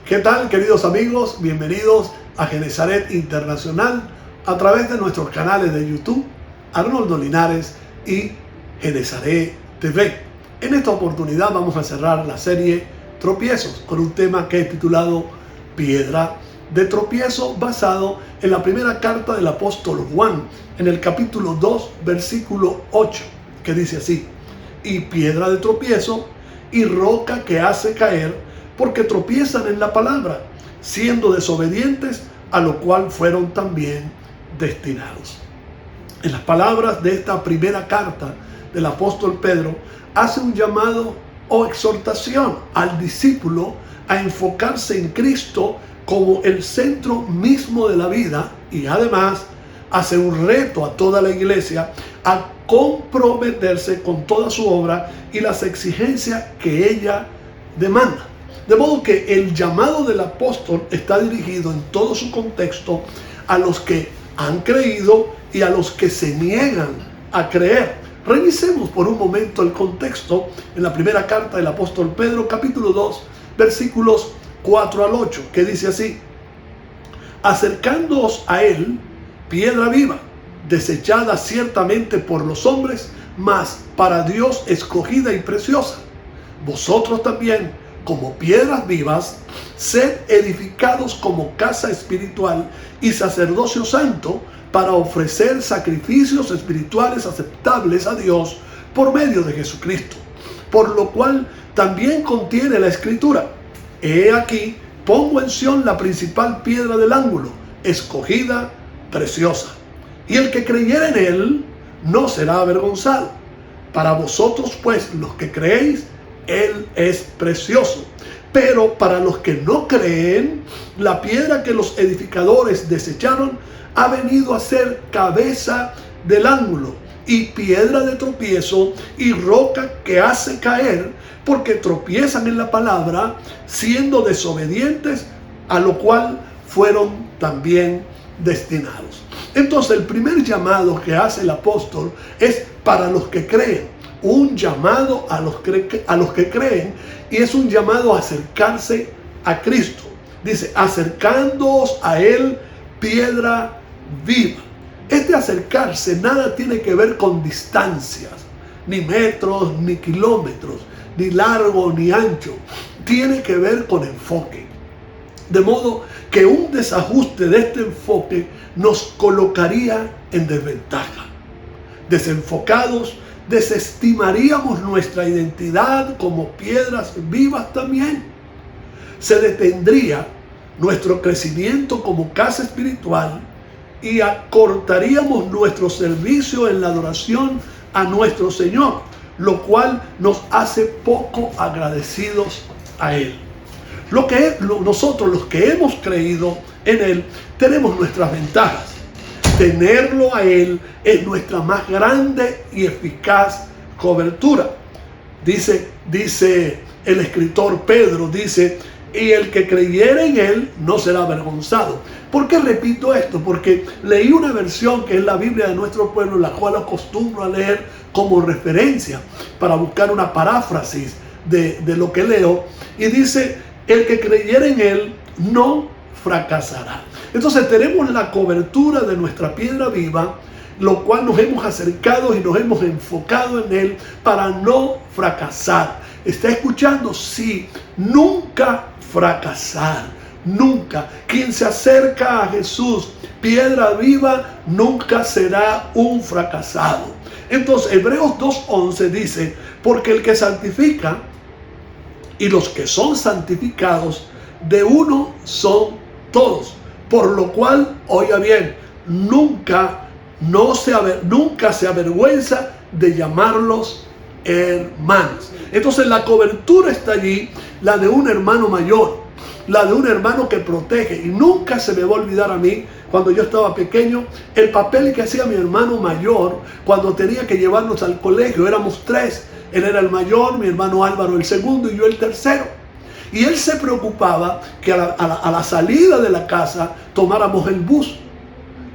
¿Qué tal, queridos amigos? Bienvenidos a Genezaret Internacional a través de nuestros canales de YouTube, Arnoldo Linares y Genezaret TV. En esta oportunidad vamos a cerrar la serie Tropiezos con un tema que he titulado Piedra de Tropiezo, basado en la primera carta del apóstol Juan, en el capítulo 2, versículo 8, que dice así: y piedra de tropiezo y roca que hace caer, porque tropiezan en la palabra, siendo desobedientes, a lo cual fueron también destinados. En las palabras de esta primera carta del apóstol Pedro, hace un llamado o exhortación al discípulo a enfocarse en Cristo como el centro mismo de la vida, y además hace un reto a toda la iglesia a comprometerse con toda su obra y las exigencias que ella demanda. De modo que el llamado del apóstol está dirigido en todo su contexto a los que han creído y a los que se niegan a creer. Revisemos por un momento el contexto en la primera carta del apóstol Pedro, capítulo 2, versículos 4 al 8, que dice así: acercándoos a él, piedra viva, desechada ciertamente por los hombres, mas para Dios escogida y preciosa. Vosotros también, como piedras vivas, sed edificados como casa espiritual y sacerdocio santo, para ofrecer sacrificios espirituales aceptables a Dios por medio de Jesucristo. Por lo cual también contiene la Escritura: he aquí, pongo en Sión la principal piedra del ángulo, escogida, preciosa. Y el que creyere en él no será avergonzado. Para vosotros, pues, los que creéis, él es precioso. Pero para los que no creen, la piedra que los edificadores desecharon ha venido a ser cabeza del ángulo, y piedra de tropiezo, y roca que hace caer, porque tropiezan en la palabra, siendo desobedientes, a lo cual fueron también destinados. Entonces, el primer llamado que hace el apóstol es para los que creen. Un llamado a los que creen, y es un llamado a acercarse a Cristo. Dice: acercándoos a él, piedra viva. Este acercarse nada tiene que ver con distancias, ni metros, ni kilómetros, ni largo, ni ancho. Tiene que ver con enfoque. De modo que un desajuste de este enfoque nos colocaría en desventaja. Desenfocados, desestimaríamos nuestra identidad como piedras vivas también. Se detendría nuestro crecimiento como casa espiritual y acortaríamos nuestro servicio en la adoración a nuestro Señor, lo cual nos hace poco agradecidos a Él. Nosotros, los que hemos creído en Él, tenemos nuestras ventajas. Tenerlo a Él es nuestra más grande y eficaz cobertura. Dice el escritor Pedro, dice: y el que creyere en Él no será avergonzado. ¿Por qué repito esto? Porque leí una versión que es la Biblia de nuestro pueblo, la cual acostumbro a leer como referencia para buscar una paráfrasis de lo que leo, y dice: el que creyere en Él no fracasará. Entonces tenemos la cobertura de nuestra piedra viva, lo cual nos hemos acercado y nos hemos enfocado en Él para no fracasar. ¿Está escuchando? Sí, nunca fracasar, nunca. Quien se acerca a Jesús, piedra viva, nunca será un fracasado. Entonces Hebreos 2:11 dice: porque el que santifica y los que son santificados, de uno son todos. Por lo cual, oiga bien, nunca se avergüenza de llamarlos hermanos. Entonces la cobertura está allí, la de un hermano mayor, la de un hermano que protege. Y nunca se me va a olvidar a mí, cuando yo estaba pequeño, el papel que hacía mi hermano mayor cuando tenía que llevarnos al colegio. Éramos tres: él era el mayor, mi hermano Álvaro el segundo y yo el tercero. Y él se preocupaba que a la salida de la casa tomáramos el bus.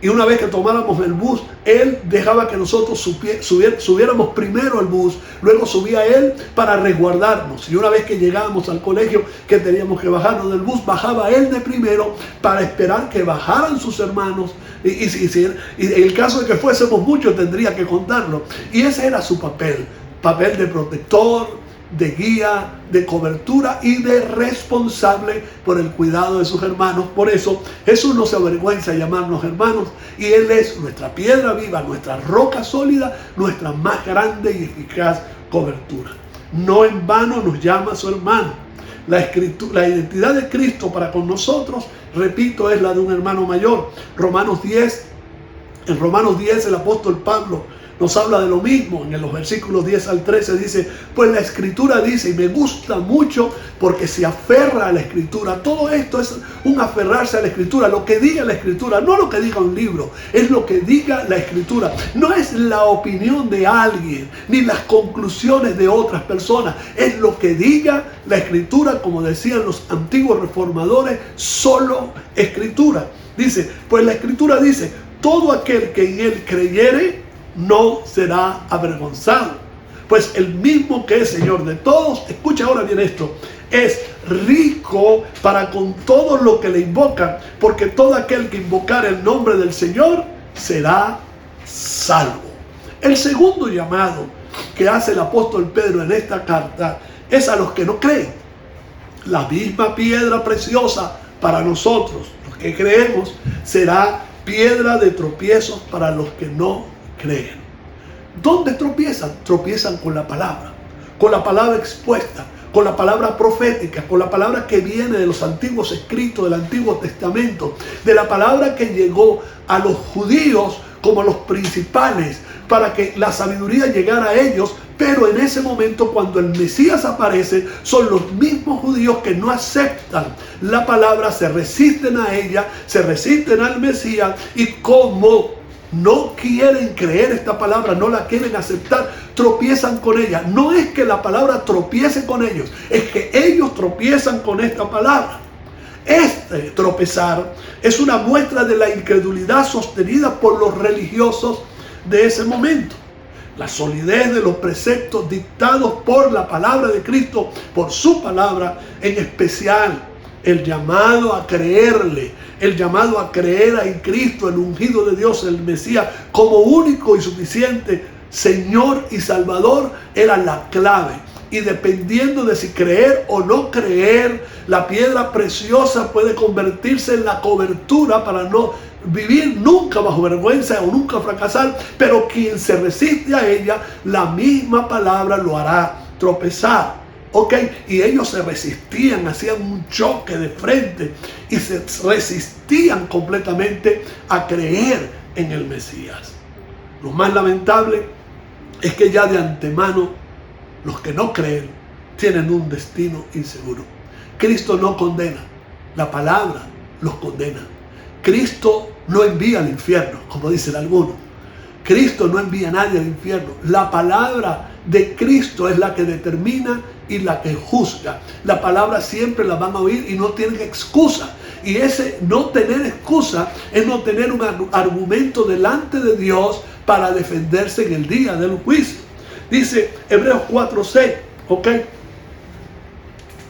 Y una vez que tomáramos el bus, él dejaba que nosotros subiéramos primero al bus, luego subía él para resguardarnos. Y una vez que llegábamos al colegio, que teníamos que bajarnos del bus, bajaba él de primero para esperar que bajaran sus hermanos. Y en el caso de que fuésemos muchos, tendría que contarlo. Y ese era su papel de protector, de guía, de cobertura y de responsable por el cuidado de sus hermanos. Por eso Jesús no se avergüenza de llamarnos hermanos, y Él es nuestra piedra viva, nuestra roca sólida, nuestra más grande y eficaz cobertura. No en vano nos llama su hermano. La identidad de Cristo para con nosotros, repito, es la de un hermano mayor. En Romanos 10 el apóstol Pablo nos habla de lo mismo. En los versículos 10 al 13 dice: pues la Escritura dice, y me gusta mucho porque se aferra a la Escritura. Todo esto es un aferrarse a la Escritura, lo que diga la Escritura, no lo que diga un libro, es lo que diga la Escritura. No es la opinión de alguien, ni las conclusiones de otras personas, es lo que diga la Escritura, como decían los antiguos reformadores, solo Escritura. Dice, pues la Escritura dice, todo aquel que en él creyere, no será avergonzado. Pues el mismo que es Señor de todos, escucha ahora bien esto, es rico para con todos los que le invocan, porque todo aquel que invocar el nombre del Señor será salvo. El segundo llamado que hace el apóstol Pedro en esta carta es a los que no creen. La misma piedra preciosa para nosotros, los que creemos, será piedra de tropiezos para los que no creen. ¿Dónde tropiezan? Tropiezan con la palabra expuesta, con la palabra profética, con la palabra que viene de los antiguos escritos del Antiguo Testamento, de la palabra que llegó a los judíos como a los principales para que la sabiduría llegara a ellos. Pero en ese momento, cuando el Mesías aparece, son los mismos judíos que no aceptan la palabra, se resisten a ella, se resisten al Mesías, y como no quieren creer esta palabra, no la quieren aceptar, tropiezan con ella. No es que la palabra tropiece con ellos, es que ellos tropiezan con esta palabra. Este tropezar es una muestra de la incredulidad sostenida por los religiosos de ese momento. La solidez de los preceptos dictados por la palabra de Cristo, por su palabra, en especial el llamado a creerle, el llamado a creer en Cristo, el ungido de Dios, el Mesías, como único y suficiente Señor y Salvador, era la clave. Y dependiendo de si creer o no creer, la piedra preciosa puede convertirse en la cobertura para no vivir nunca bajo vergüenza o nunca fracasar. Pero quien se resiste a ella, la misma palabra lo hará tropezar. ¿Ok? Y ellos se resistían, hacían un choque de frente y se resistían completamente a creer en el Mesías. Lo más lamentable es que ya de antemano los que no creen tienen un destino inseguro. Cristo no condena, la palabra los condena. Cristo no envía al infierno, como dicen algunos. Cristo no envía a nadie al infierno. La palabra de Cristo es la que determina y la que juzga. La palabra siempre la van a oír y no tienen excusa. Y ese no tener excusa es no tener un argumento delante de Dios para defenderse en el día del juicio. Dice Hebreos 4:6, ¿ok?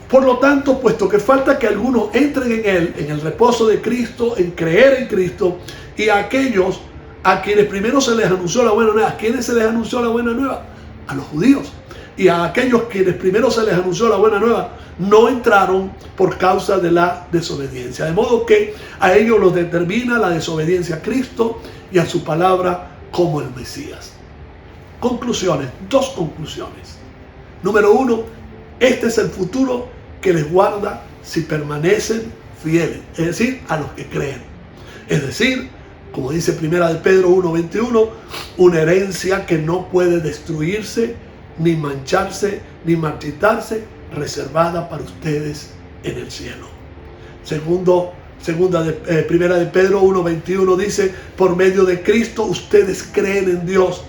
Por lo tanto, puesto que falta que algunos entren en Él, en el reposo de Cristo, en creer en Cristo, y a aquellos a quienes primero se les anunció la buena nueva. ¿A quiénes se les anunció la buena nueva? A los judíos. Y a aquellos quienes primero se les anunció la buena nueva, no entraron por causa de la desobediencia. De modo que a ellos los determina la desobediencia a Cristo y a su palabra como el Mesías. Conclusiones, dos conclusiones. Número 1, este es el futuro que les guarda si permanecen fieles, es decir, a los que creen. Es decir, como dice Primera de Pedro 1:21, una herencia que no puede destruirse, ni mancharse, ni marchitarse, reservada para ustedes en el cielo. Primera de Pedro 1:21 dice, por medio de Cristo ustedes creen en Dios,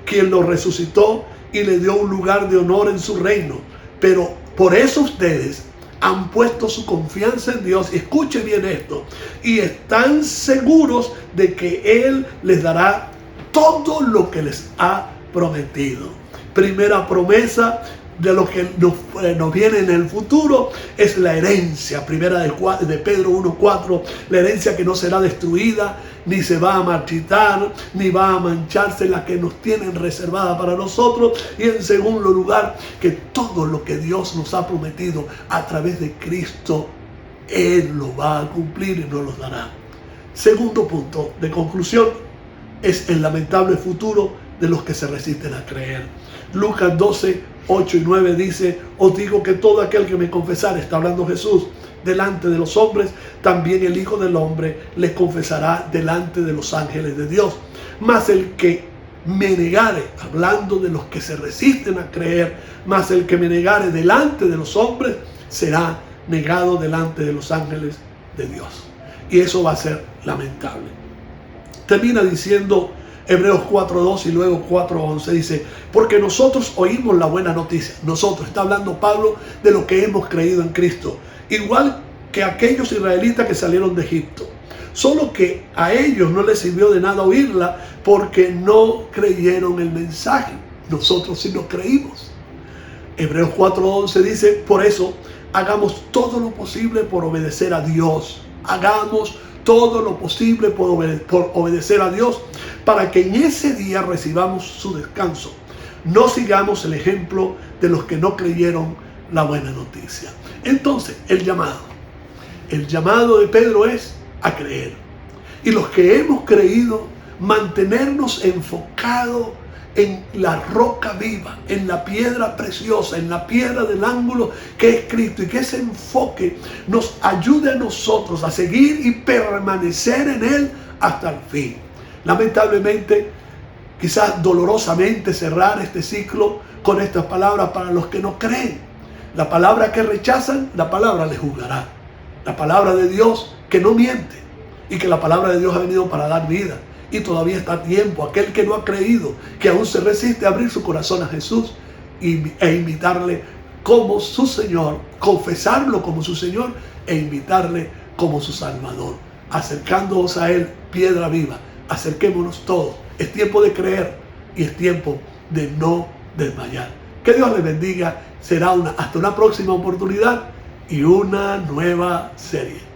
quien lo resucitó y le dio un lugar de honor en su reino. Pero por eso ustedes, han puesto su confianza en Dios, escuche bien esto, y están seguros de que Él les dará todo lo que les ha prometido. Primera promesa de lo que nos viene en el futuro es la herencia. Primera de Pedro 1:4, la herencia que no será destruida, ni se va a marchitar, ni va a mancharse, la que nos tienen reservada para nosotros. Y en segundo lugar, que todo lo que Dios nos ha prometido a través de Cristo, Él lo va a cumplir y nos lo dará. Segundo punto de conclusión es el lamentable futuro de los que se resisten a creer. Lucas 12:8-9 dice: os digo que todo aquel que me confesare, está hablando Jesús, delante de los hombres, también el Hijo del Hombre les confesará delante de los ángeles de Dios. Mas el que me negare, hablando de los que se resisten a creer, mas el que me negare delante de los hombres, será negado delante de los ángeles de Dios. Y eso va a ser lamentable. Termina diciendo Hebreos 4:2 y luego 4:11, dice: porque nosotros oímos la buena noticia. Nosotros, está hablando Pablo de lo que hemos creído en Cristo, igual que aquellos israelitas que salieron de Egipto, solo que a ellos no les sirvió de nada oírla porque no creyeron el mensaje. Nosotros sí lo creímos. Hebreos 4:11 dice: por eso hagamos todo lo posible por obedecer a Dios. Hagamos todo lo posible por obedecer a Dios, para que en ese día recibamos su descanso. No sigamos el ejemplo de los que no creyeron la buena noticia. Entonces, el llamado de Pedro es a creer. Y los que hemos creído, mantenernos enfocados en la roca viva, en la piedra preciosa, en la piedra del ángulo que es Cristo, y que ese enfoque nos ayude a nosotros a seguir y permanecer en Él hasta el fin. Lamentablemente, quizás dolorosamente, cerrar este ciclo con estas palabras para los que no creen. La palabra que rechazan, la palabra les juzgará. La palabra de Dios que no miente, y que la palabra de Dios ha venido para dar vida. Y todavía está a tiempo. Aquel que no ha creído, que aún se resiste a abrir su corazón a Jesús e invitarle como su Señor, confesarlo como su Señor e invitarle como su Salvador. Acercándonos a Él, piedra viva. Acerquémonos todos. Es tiempo de creer y es tiempo de no desmayar. Que Dios les bendiga. Será hasta una próxima oportunidad y una nueva serie.